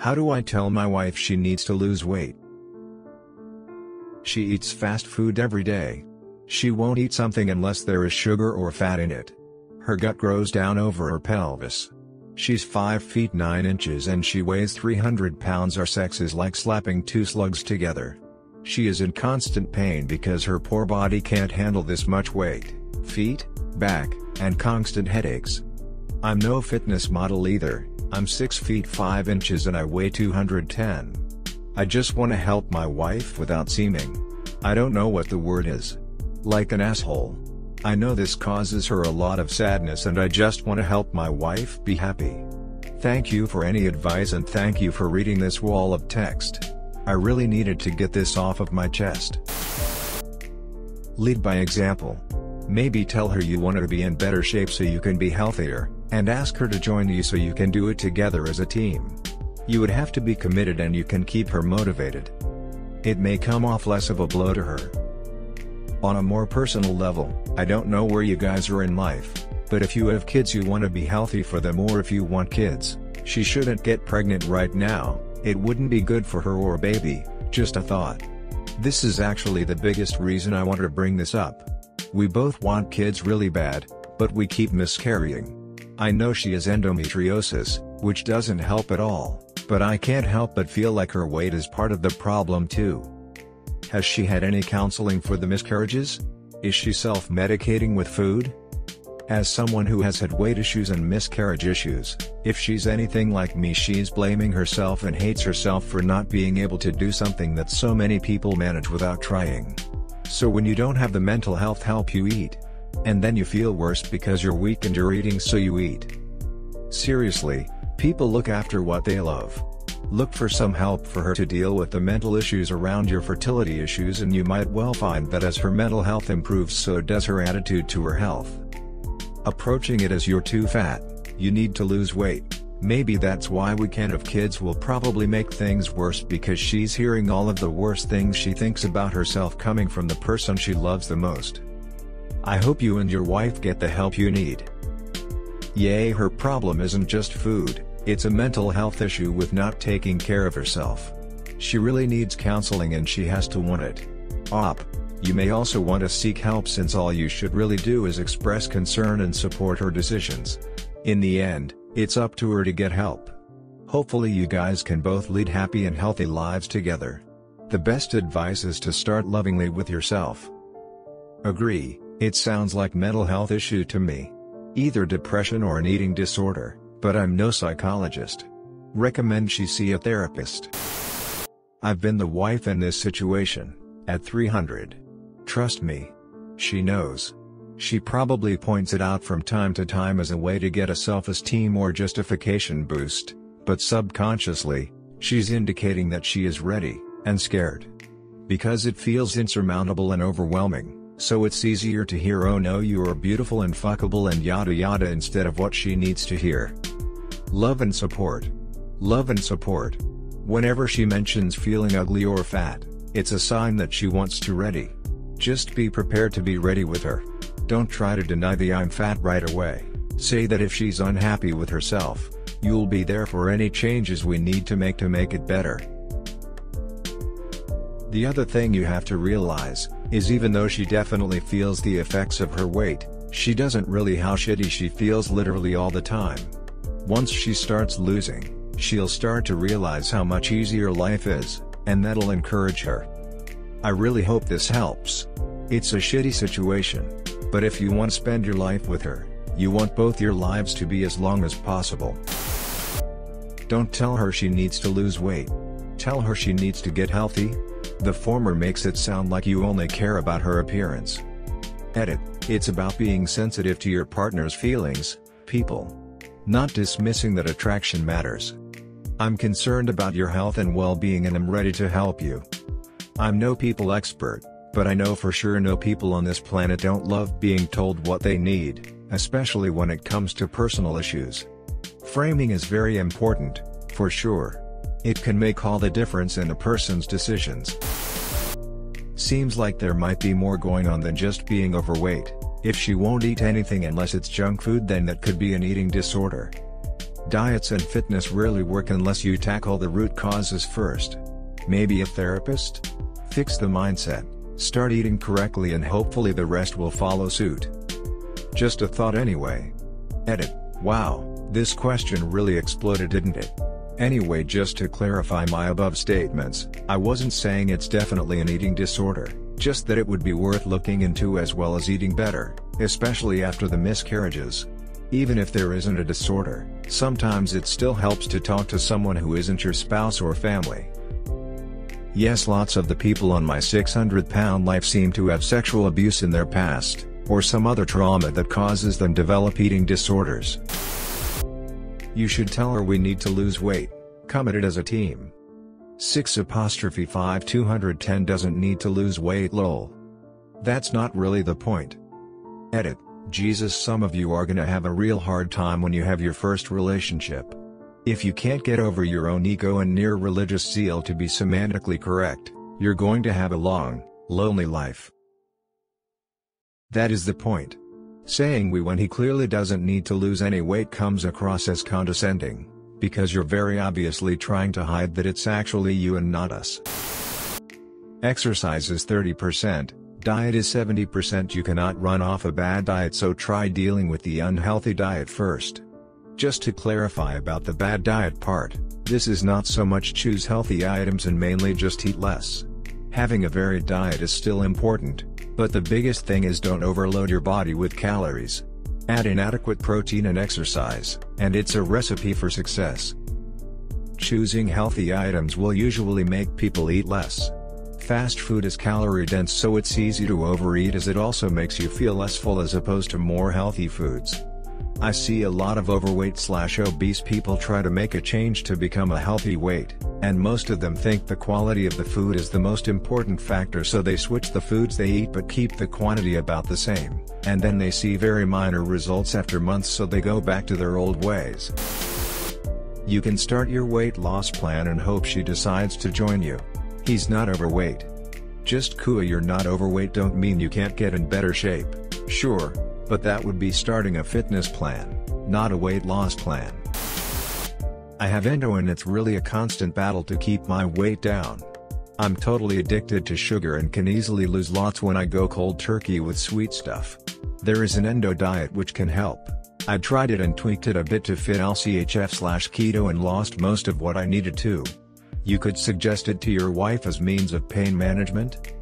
How do I tell my wife she needs to lose weight? She eats fast food every day. She won't eat something unless there is sugar or fat in it. Her gut grows down over her pelvis. She's 5 feet 9 inches and she weighs 300 pounds. Our sex is like slapping two slugs together. She is in constant pain because her poor body can't handle this much weight, feet, back, and constant headaches. I'm no fitness model either. I'm 6 feet 5 inches and I weigh 210. I just want to help my wife without seeming, I don't know what the word is, like an asshole. I know this causes her a lot of sadness and I just want to help my wife be happy. Thank you for any advice and thank you for reading this wall of text. I really needed to get this off of my chest. Lead by example. Maybe tell her you want her to be in better shape so you can be healthier, and ask her to join you so you can do it together as a team. You would have to be committed and you can keep her motivated. It may come off less of a blow to her. On a more personal level, I don't know where you guys are in life, but if you have kids you want to be healthy for them, or if you want kids, she shouldn't get pregnant right now. It wouldn't be good for her or baby, just a thought. This is actually the biggest reason I want to bring this up. We both want kids really bad, but we keep miscarrying. I know she has endometriosis, which doesn't help at all, but I can't help but feel like her weight is part of the problem too. Has she had any counseling for the miscarriages? Is she self-medicating with food? As someone who has had weight issues and miscarriage issues, if she's anything like me, she's blaming herself and hates herself for not being able to do something that so many people manage without trying. So when you don't have the mental health help, you eat. And then you feel worse because you're weak and you're eating, so you eat. Seriously, people look after what they love. Look for some help for her to deal with the mental issues around your fertility issues, and you might well find that as her mental health improves, so does her attitude to her health. Approaching it as you're too fat, you need to lose weight, maybe that's why we can't have kids, will probably make things worse because she's hearing all of the worst things she thinks about herself coming from the person she loves the most. I hope you and your wife get the help you need. Yay, her problem isn't just food, it's a mental health issue with not taking care of herself. She really needs counseling and she has to want it. You may also want to seek help, since all you should really do is express concern and support her decisions. In the end, it's up to her to get help. Hopefully you guys can both lead happy and healthy lives together. The best advice is to start lovingly with yourself. Agree, it sounds like mental health issue to me. Either depression or an eating disorder, but I'm no psychologist. Recommend she see a therapist. I've been the wife in this situation, at 300. Trust me. She knows. She probably points it out from time to time as a way to get a self-esteem or justification boost, but subconsciously, she's indicating that she is ready, and scared. Because it feels insurmountable and overwhelming, so it's easier to hear "oh no, you are beautiful and fuckable" and yada yada instead of what she needs to hear. Love and support. Love and support. Whenever she mentions feeling ugly or fat, it's a sign that she wants to ready. Just be prepared to be ready with her. Don't try to deny the "I'm fat" right away. Say that if she's unhappy with herself, you'll be there for any changes we need to make it better. The other thing you have to realize, is even though she definitely feels the effects of her weight, she doesn't really how shitty she feels literally all the time. Once she starts losing, she'll start to realize how much easier life is, and that'll encourage her. I really hope this helps. It's a shitty situation, but if you want to spend your life with her, you want both your lives to be as long as possible. Don't tell her she needs to lose weight. Tell her she needs to get healthy. The former makes it sound like you only care about her appearance. Edit, it's about being sensitive to your partner's feelings, people. Not dismissing that attraction matters. I'm concerned about your health and well-being and I'm ready to help you. I'm no people expert, but I know for sure no people on this planet don't love being told what they need, especially when it comes to personal issues. Framing is very important, for sure. It can make all the difference in a person's decisions. Seems like there might be more going on than just being overweight. If she won't eat anything unless it's junk food, then that could be an eating disorder. Diets and fitness rarely work unless you tackle the root causes first. Maybe a therapist? Fix the mindset, start eating correctly, and hopefully the rest will follow suit. Just a thought anyway. Edit. Wow, this question really exploded, didn't it? Anyway, just to clarify my above statements, I wasn't saying it's definitely an eating disorder, just that it would be worth looking into as well as eating better, especially after the miscarriages. Even if there isn't a disorder, sometimes it still helps to talk to someone who isn't your spouse or family. Yes, lots of the people on my 600-pound life seem to have sexual abuse in their past, or some other trauma that causes them to develop eating disorders. You should tell her we need to lose weight, come at it as a team. 6'5" 210 doesn't need to lose weight, lol. That's not really the point. Edit. Jesus, some of you are gonna have a real hard time when you have your first relationship. If you can't get over your own ego and near religious zeal to be semantically correct, you're going to have a long, lonely life. That is the point. Saying we when he clearly doesn't need to lose any weight comes across as condescending, because you're very obviously trying to hide that it's actually you and not us. Exercise is 30%, diet is 70%. You cannot run off a bad diet, so try dealing with the unhealthy diet first. Just to clarify about the bad diet part, this is not so much choose healthy items and mainly just eat less. Having a varied diet is still important, but the biggest thing is don't overload your body with calories. Add in adequate protein and exercise, and it's a recipe for success. Choosing healthy items will usually make people eat less. Fast food is calorie dense, so it's easy to overeat, as it also makes you feel less full as opposed to more healthy foods. I see a lot of overweight/obese people try to make a change to become a healthy weight, and most of them think the quality of the food is the most important factor, so they switch the foods they eat but keep the quantity about the same, and then they see very minor results after months, so they go back to their old ways. You can start your weight loss plan and hope she decides to join you. He's not overweight. Just cool you're not overweight don't mean you can't get in better shape, sure, but that would be starting a fitness plan, not a weight loss plan. I have endo and it's really a constant battle to keep my weight down. I'm totally addicted to sugar and can easily lose lots when I go cold turkey with sweet stuff. There is an endo diet which can help. I tried it and tweaked it a bit to fit LCHF/keto and lost most of what I needed to. You could suggest it to your wife as means of pain management?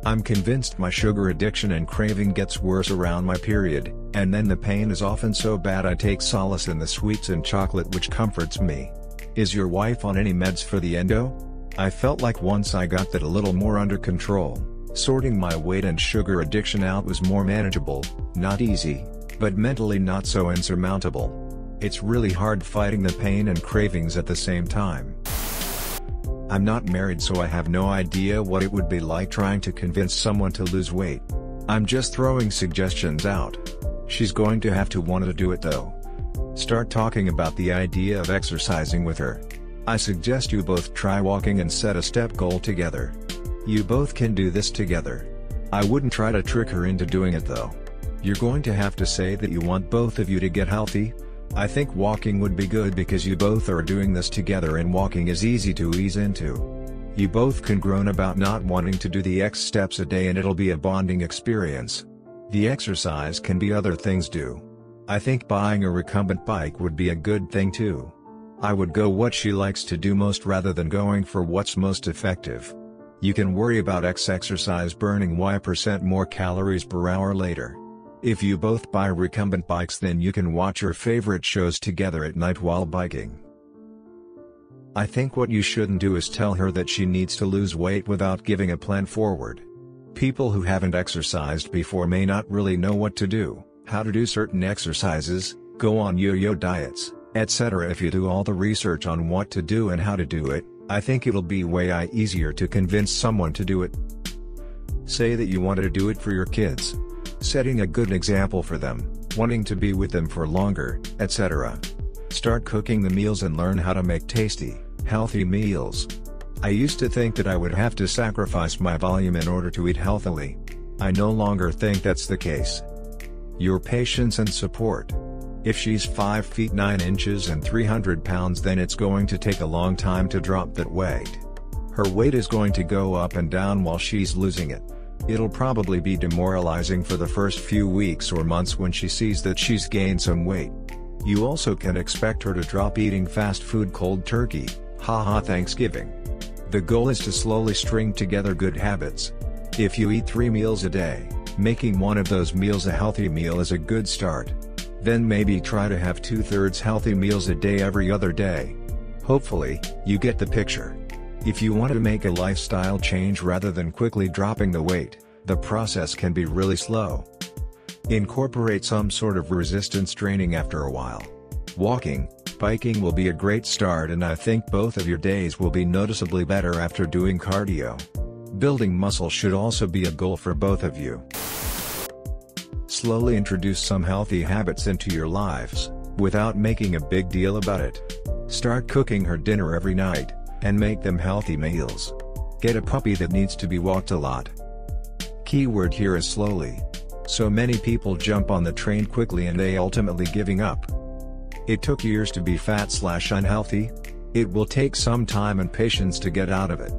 I'm convinced my sugar addiction and craving gets worse around my period, and then the pain is often so bad I take solace in the sweets and chocolate, which comforts me. Is your wife on any meds for the endo? I felt like once I got that a little more under control, sorting my weight and sugar addiction out was more manageable, not easy, but mentally not so insurmountable. It's really hard fighting the pain and cravings at the same time. I'm not married, so I have no idea what it would be like trying to convince someone to lose weight. I'm just throwing suggestions out. She's going to have to want to do it though. Start talking about the idea of exercising with her. I suggest you both try walking and set a step goal together. You both can do this together. I wouldn't try to trick her into doing it though. You're going to have to say that you want both of you to get healthy. I think walking would be good because you both are doing this together and walking is easy to ease into. You both can groan about not wanting to do the X steps a day and it'll be a bonding experience. The exercise can be other things too. I think buying a recumbent bike would be a good thing too. I would go what she likes to do most rather than going for what's most effective. You can worry about X exercise burning Y% more calories per hour later. If you both buy recumbent bikes, then you can watch your favorite shows together at night while biking. I think what you shouldn't do is tell her that she needs to lose weight without giving a plan forward. People who haven't exercised before may not really know what to do, how to do certain exercises, go on yo-yo diets, etc. If you do all the research on what to do and how to do it, I think it'll be way easier to convince someone to do it. Say that you want to do it for your kids. Setting a good example for them, wanting to be with them for longer, etc. Start cooking the meals and learn how to make tasty, healthy meals. I used to think that I would have to sacrifice my volume in order to eat healthily. I no longer think that's the case. Your patience and support. If she's 5 feet 9 inches and 300 pounds, then it's going to take a long time to drop that weight. Her weight is going to go up and down while she's losing it. It'll probably be demoralizing for the first few weeks or months when she sees that she's gained some weight. You also can expect her to drop eating fast food cold turkey, haha Thanksgiving. The goal is to slowly string together good habits. If you eat 3 meals a day, making one of those meals a healthy meal is a good start. Then maybe try to have 2/3 healthy meals a day every other day. Hopefully, you get the picture. If you want to make a lifestyle change rather than quickly dropping the weight, the process can be really slow. Incorporate some sort of resistance training after a while. Walking, biking will be a great start, and I think both of your days will be noticeably better after doing cardio. Building muscle should also be a goal for both of you. Slowly introduce some healthy habits into your lives, without making a big deal about it. Start cooking her dinner every night, and make them healthy meals. Get a puppy that needs to be walked a lot. Keyword here is slowly. So many people jump on the train quickly and they ultimately giving up. It took years to be fat/unhealthy. It will take some time and patience to get out of it.